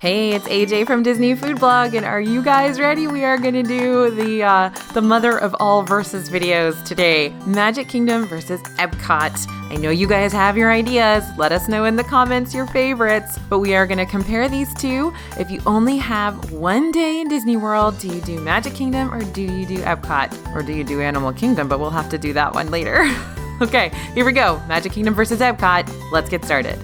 Hey, it's AJ from Disney Food Blog, and are you guys ready? We are going to do the mother of all versus videos today. Magic Kingdom versus Epcot. I know you guys have your ideas. Let us know in the comments your favorites, but we are going to compare these two. If you only have one day in Disney World, do you do Magic Kingdom or do you do Epcot? Or do you do Animal Kingdom? But we'll have to do that one later. Okay, here we go. Magic Kingdom versus Epcot. Let's get started.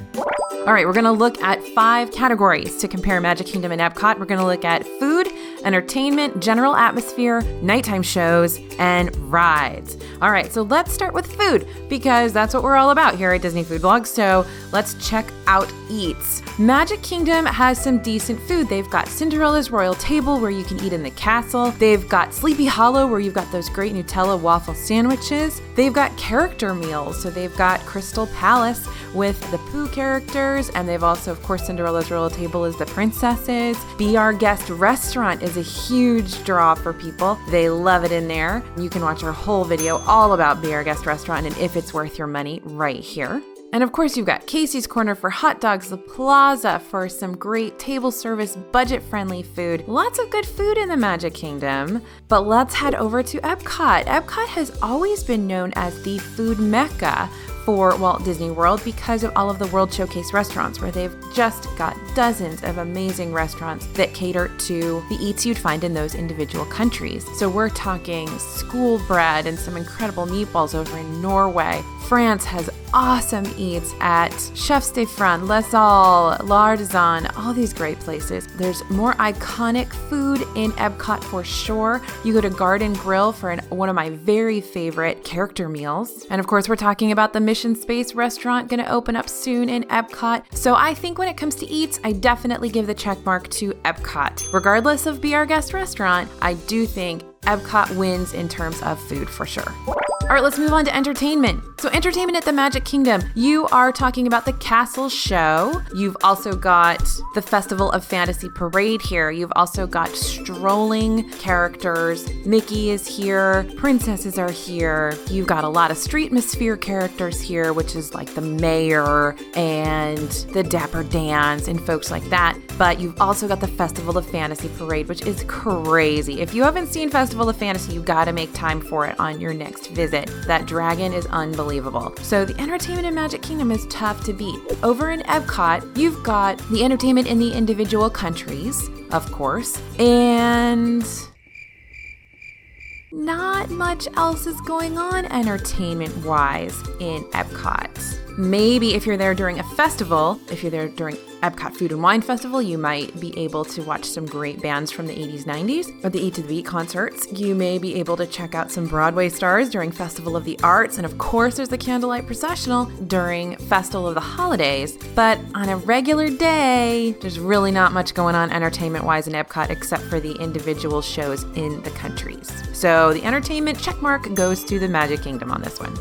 All right, we're going to look at 5 categories to compare Magic Kingdom and Epcot. We're going to look at food, entertainment, general atmosphere, nighttime shows, and rides. All right, so let's start with food because that's what we're all about here at Disney Food Blog. So let's check out eats. Magic Kingdom has some decent food. They've got Cinderella's Royal Table where you can eat in the castle. They've got Sleepy Hollow where you've got those great Nutella waffle sandwiches. They've got character meals. So they've got Crystal Palace with the Pooh characters, and they've also, of course, Cinderella's Royal Table is the princesses. Be Our Guest restaurant is a huge draw for people. They love it in there. You can watch our whole video all about Be Our Guest restaurant and if it's worth your money right here. And of course, you've got Casey's Corner for hot dogs, the Plaza for some great table service, budget-friendly food. Lots of good food in the Magic Kingdom. But let's head over to Epcot. Epcot has always been known as the food mecca for Walt Disney World because of all of the World Showcase restaurants where they've just got dozens of amazing restaurants that cater to the eats you'd find in those individual countries. So we're talking school bread and some incredible meatballs over in Norway. France has awesome eats at Chefs de France, Les Halles, L'Artisan, all these great places. There's more iconic food in Epcot for sure. You go to Garden Grill for one of my very favorite character meals. And of course, we're talking about the Mission Space restaurant going to open up soon in Epcot. So I think when it comes to eats, I definitely give the check mark to Epcot. Regardless of Be Our Guest restaurant, I do think Epcot wins in terms of food for sure. All right, let's move on to entertainment. So entertainment at the Magic Kingdom, you are talking about the Castle Show. You've also got the Festival of Fantasy Parade here. You've also got strolling characters. Mickey is here. Princesses are here. You've got a lot of Streetmosphere characters here, which is like the mayor and the Dapper Dans and folks like that. But you've also got the Festival of Fantasy Parade, which is crazy. If you haven't seen Festival of Fantasy, you got to make time for it on your next visit. That dragon is unbelievable. So the entertainment in Magic Kingdom is tough to beat. Over in Epcot, you've got the entertainment in the individual countries, of course, and not much else is going on entertainment-wise in Epcot. Maybe if you're there during a festival, if you're there during Epcot Food and Wine Festival, you might be able to watch some great bands from the 80s, 90s, or the Eat to the Beat concerts. You may be able to check out some Broadway stars during Festival of the Arts, and of course there's the Candlelight Processional during Festival of the Holidays. But on a regular day, there's really not much going on entertainment-wise in Epcot except for the individual shows in the countries. So the entertainment checkmark goes to the Magic Kingdom on this one.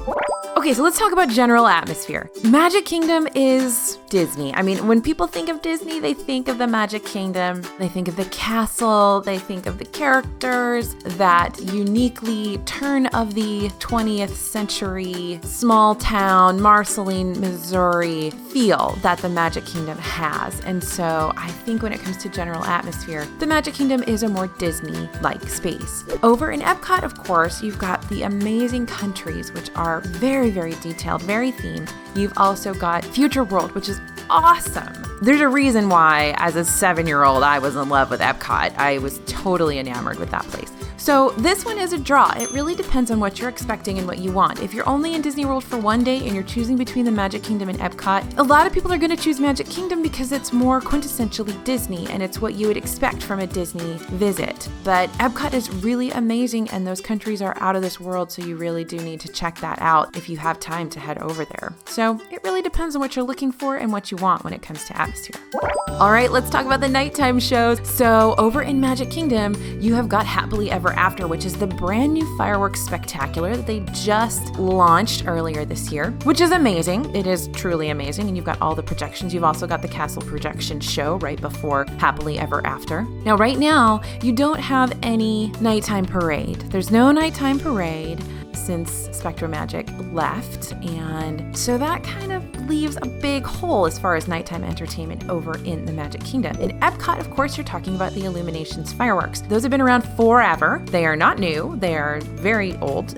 Okay, so let's talk about general atmosphere. Magic Kingdom is Disney. I mean, when people think of Disney, they think of the Magic Kingdom, they think of the castle, they think of the characters, that uniquely turn of the 20th century small town, Marceline, Missouri feel that the Magic Kingdom has. And so I think when it comes to general atmosphere, the Magic Kingdom is a more Disney-like space. Over in Epcot, of course, you've got the amazing countries, which are very, very detailed, very themed. You've also got Future World, which is awesome. There's a reason why, as a 7-year-old, I was in love with Epcot. I was totally enamored with that place. So this one is a draw. It really depends on what you're expecting and what you want. If you're only in Disney World for one day and you're choosing between the Magic Kingdom and Epcot, a lot of people are going to choose Magic Kingdom because it's more quintessentially Disney and it's what you would expect from a Disney visit. But Epcot is really amazing and those countries are out of this world, so you really do need to check that out if you have time to head over there. So it really depends on what you're looking for and what you want when it comes to atmosphere. All right, let's talk about the nighttime shows. So over in Magic Kingdom, you have got Happily Ever After, which is the brand new fireworks spectacular that they just launched earlier this year, which is amazing. It is truly amazing. And you've got all the projections. You've also got the castle projection show right before Happily Ever After. Now, right now, you don't have any nighttime parade. There's no nighttime parade. since Spectrum Magic left, and so that kind of leaves a big hole as far as nighttime entertainment over in the Magic Kingdom. In Epcot, of course, you're talking about the Illuminations fireworks. Those have been around forever. They are not new. They are very old,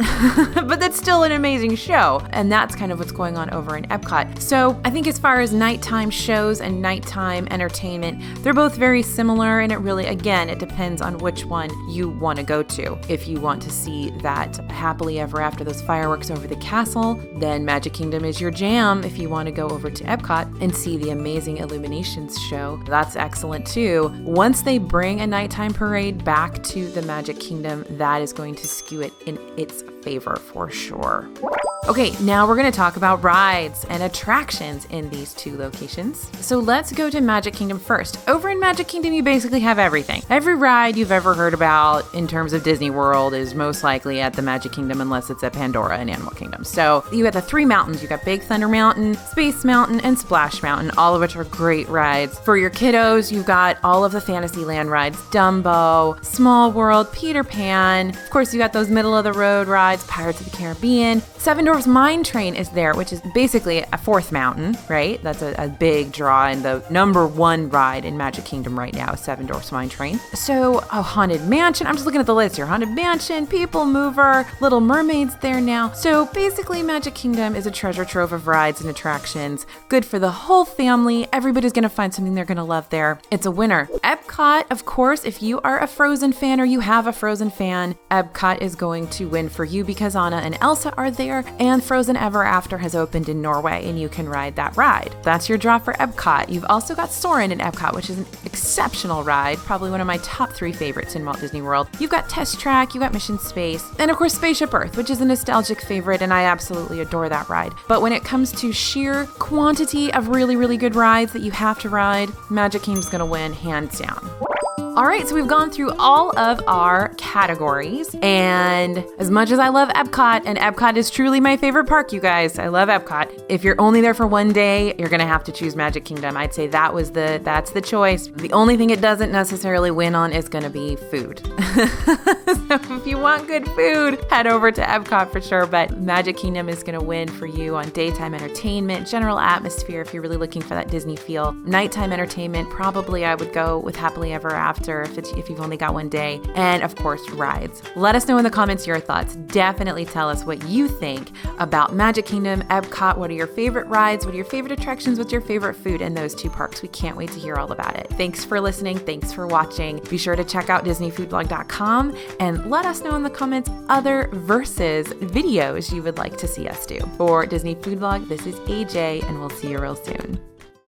but that's still an amazing show. And that's kind of what's going on over in Epcot. So I think as far as nighttime shows and nighttime entertainment, they're both very similar. And it really, again, it depends on which one you want to go to. If you want to see that happily ever after, those fireworks over the castle, then Magic Kingdom is your jam. If you want to go over to Epcot and see the amazing Illuminations show, that's excellent too. Once they bring a nighttime parade back to the Magic Kingdom, that is going to skew it in its favor for sure. Okay, now we're going to talk about rides and attractions in these two locations. So let's go to Magic Kingdom first. Over in Magic Kingdom, you basically have everything. Every ride you've ever heard about in terms of Disney World is most likely at the Magic Kingdom, unless it's at Pandora and Animal Kingdom. So you got the three mountains. You got Big Thunder Mountain, Space Mountain, and Splash Mountain, all of which are great rides. For your kiddos, you've got all of the Fantasyland rides, Dumbo, Small World, Peter Pan. Of course, you got those middle of the road rides, Pirates of the Caribbean. Seven Dwarfs Mine Train is there, which is basically a fourth mountain, right? That's a big draw and the number one ride in Magic Kingdom right now, Seven Dwarfs Mine Train. So, Haunted Mansion, I'm just looking at the list here. Haunted Mansion, People Mover, Little Mermaid's there now. So basically Magic Kingdom is a treasure trove of rides and attractions. Good for the whole family. Everybody's gonna find something they're gonna love there. It's a winner. Epcot, of course, if you are a Frozen fan or you have a Frozen fan, Epcot is going to win for you because Anna and Elsa are there, and Frozen Ever After has opened in Norway, and you can ride that ride. That's your draw for Epcot. You've also got Soarin' in Epcot, which is an exceptional ride, probably one of my top 3 favorites in Walt Disney World. You've got Test Track, you've got Mission Space, and of course Spaceship Earth, which is a nostalgic favorite, and I absolutely adore that ride. But when it comes to sheer quantity of really, really good rides that you have to ride, Magic Kingdom's gonna win hands down. All right, so we've gone through all of our categories, and as much as I love Epcot, and Epcot is truly my favorite park, you guys, I love Epcot. If you're only there for one day, you're gonna have to choose Magic Kingdom. I'd say that's the choice. The only thing it doesn't necessarily win on is gonna be food. So if you want good food, head over to Epcot for sure, but Magic Kingdom is gonna win for you on daytime entertainment, general atmosphere if you're really looking for that Disney feel. Nighttime entertainment, probably I would go with Happily Ever After if you've only got one day, and of course rides. Let us know in the comments your thoughts. Definitely tell us what you think about Magic Kingdom, Epcot. What are your favorite rides? What are your favorite attractions? What's your favorite food in those two parks? We can't wait to hear all about it. Thanks for listening. Thanks for watching. Be sure to check out DisneyFoodBlog.com and let us know in the comments other versus videos you would like to see us do. For Disney Food Blog, this is AJ, and we'll see you real soon.